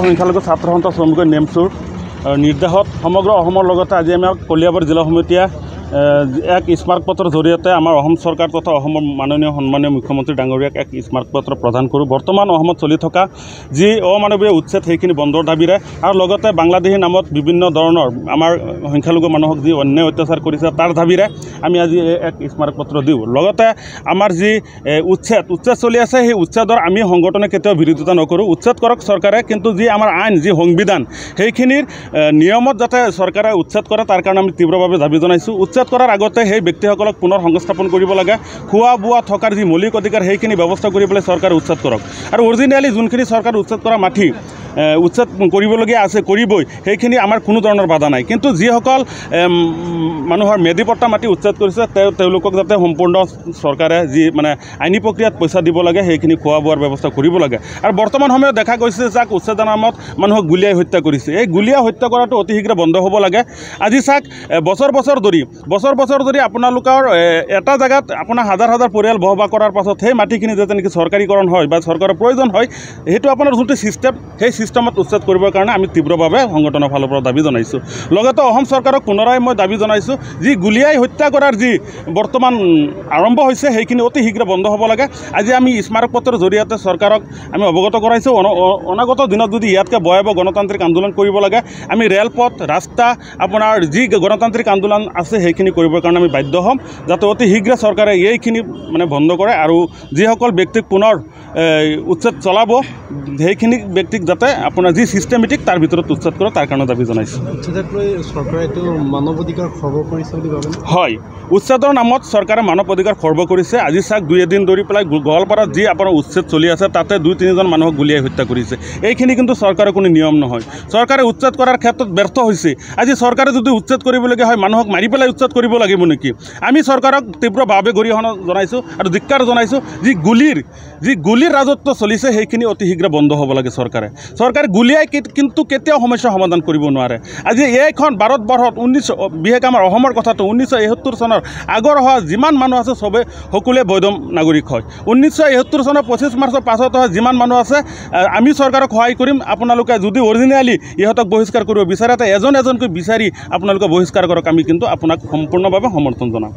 সংখ্যালঘু ছাত্ৰ সন্থা শ্ৰমিক নেমচুৰ নিৰ্দেশত সমগ্ৰ অসমৰ লগতে আজি আমি কলিয়াবৰ জিলা সমিতিয়ে এক স্মাৰকপত্ৰৰ জৰিয়তে আমাৰ অসম চৰকাৰ তথা অসমৰ মাননীয় সন্মানীয় মুখ্যমন্ত্ৰী ডাঙৰীয়াক এক স্মাৰকপত্ৰ প্ৰদান কৰোঁ। বৰ্তমান অসমত চলি থকা যি অমানৱীয় উচ্ছেদ সেইখিনি বন্ধৰ দাবীৰে আৰু লগতে বাংলাদেশী নামত বিভিন্ন ধৰণৰ আমাৰ সংখ্যালঘু মানুহক যি অন্যায় অত্যাচাৰ কৰিছে তাৰ দাবীৰে আমি আজি এক স্মাৰকপত্ৰ দিওঁ। লগতে আমাৰ যি উচ্ছেদ চলি আছে সেই উচ্ছেদৰ আমি সংগঠনে কেতিয়াও বিৰোধিতা নকৰোঁ। উচ্ছেদ কৰক চৰকাৰে, কিন্তু যি আমাৰ আইন যি সংবিধান সেইখিনিৰ নিয়মত যাতে চৰকাৰে উচ্ছেদ কৰে তাৰ কাৰণে আমি তীব্ৰভাৱে দাবী জনাইছোঁ। উচ্ছেদ কৰাৰ আগতে সেই ব্যক্তিসকলক পুনৰ সংস্থাপন কৰিব লাগে। খোৱা বোৱা থকাৰ যি মৌলিক অধিকাৰ সেইখিনি ব্যৱস্থা কৰিবলৈ চৰকাৰে উচ্ছেদ কৰক। আৰু অৰিজিনেলি যোনখিনি চৰকাৰে উচ্ছেদ কৰা মাটি উচ্ছেদ কৰিবলগীয়া আছে কৰিবই, সেইখিনি আমাৰ কোনো ধৰণৰ বাধা নাই। কিন্তু যিসকল মানুহৰ মেধিপট্টা মাটি উচ্ছেদ কৰিছে তেওঁলোকক যাতে সম্পূৰ্ণ চৰকাৰে যি আইনী প্ৰক্ৰিয়াত পইচা দিব লাগে সেইখিনি খোৱা বোৱাৰ ব্যৱস্থা কৰিব লাগে। আৰু বৰ্তমান সময়ত দেখা গৈছে যাক উচ্ছেদৰ নামত মানুহক গুলীয়াই হত্যা কৰিছে। এই গুলীয়াই হত্যা কৰাটো অতি শীঘ্ৰে বন্ধ হ'ব লাগে। আজি চাওক বছৰ বছৰ ধৰি আপোনালোকৰ এটা জেগাত আপোনাৰ হাজাৰ পৰিয়াল বসবাস কৰাৰ পাছত সেই মাটিখিনি যাতে নেকি চৰকাৰীকৰণ হয় বা চৰকাৰৰ প্ৰয়োজন হয়, সেইটো আপোনাৰ যোনটো ছিষ্টেম সেই ছিষ্টেমত উচ্ছেদ কৰিবৰ কাৰণে আমি তীব্ৰভাৱে সংগঠনৰ ফালৰ পৰা দাবী জনাইছোঁ। লগতে অসম চৰকাৰক পুনৰাই মই দাবী জনাইছোঁ যি গুলীয়াই হত্যা কৰাৰ যি বৰ্তমান আৰম্ভ হৈছে সেইখিনি অতি শীঘ্ৰে বন্ধ হ'ব লাগে। আজি আমি স্মাৰকপত্ৰৰ জৰিয়তে চৰকাৰক আমি অৱগত কৰাইছোঁ। অনাগত দিনত যদি ইয়াতকৈ ভয়াৱহ গণতান্ত্ৰিক আন্দোলন কৰিব লাগে, আমি ৰেলপথ ৰাস্তা আপোনাৰ যি গণতান্ত্ৰিক আন্দোলন আছে সেইখিনি কৰিবৰ কাৰণে আমি বাধ্য হ'ম, যাতে অতি শীঘ্ৰে চৰকাৰে এইখিনি বন্ধ কৰে আৰু যিসকল ব্যক্তিক পুনৰ উচ্ছেদ চলাব সেইখিনি ব্যক্তিক যাতে আপোনাৰ যি ছিষ্টেমেটিক তাৰ ভিতৰত উচ্ছেদ কৰে তাৰ কাৰণে দাবী জনাইছোঁ। উচ্ছেদক লৈ চৰকাৰে এইটো মানৱ অধিকাৰ খৰ্ব কৰিছে বুলি ভাবে? হয়, উচ্ছেদৰ নামত চৰকাৰে মানৱ অধিকাৰ খৰ্ব কৰিছে। আজি চাওক 2 এদিন ধৰি পেলাই গোৱালপাৰাত যি আপোনাৰ উচ্ছেদ চলি আছে তাতে 2-3জন মানুহক গুলীয়াই হত্যা কৰিছে। এইখিনি কিন্তু চৰকাৰৰ কোনো নিয়ম নহয়। চৰকাৰে উচ্ছেদ কৰাৰ ক্ষেত্ৰত ব্যৰ্থ হৈছে। আজি চৰকাৰে যদি উচ্ছেদ কৰিবলগীয়া হয় মানুহক মাৰি পেলাই উচ্ছেদ কৰিব লাগিব নেকি? আমি চৰকাৰক তীব্ৰভাৱে গৰিহণা জনাইছোঁ আৰু ধিক্কাৰ জনাইছোঁ। যি গুলীৰ ৰাজত্ব চলিছে সেইখিনি অতি শীঘ্ৰে বন্ধ হ'ব লাগে। চৰকাৰে গুলীয়াই কিন্তু কেতিয়াও সমস্যা সমাধান কৰিব নোৱাৰে। আজি এইখন ভাৰতবৰ্ষত বিশেষকৈ আমাৰ অসমৰ কথাটো 1971 চনৰ আগৰ হোৱা যিমান মানুহ আছে সকলোৱে বৈধ নাগৰিক হয়। 1971 চনৰ 25 মাৰ্চৰ পাছত হোৱা যিমান মানুহ আছে আমি চৰকাৰক সহায় কৰিম। আপোনালোকে যদি অৰিজিনেলি ইহঁতক বহিষ্কাৰ কৰিব বিচাৰে এজনকৈ বিচাৰি আপোনালোকে বহিষ্কাৰ কৰক, আমি কিন্তু আপোনাক সম্পূৰ্ণভাৱে সমৰ্থন জনাম।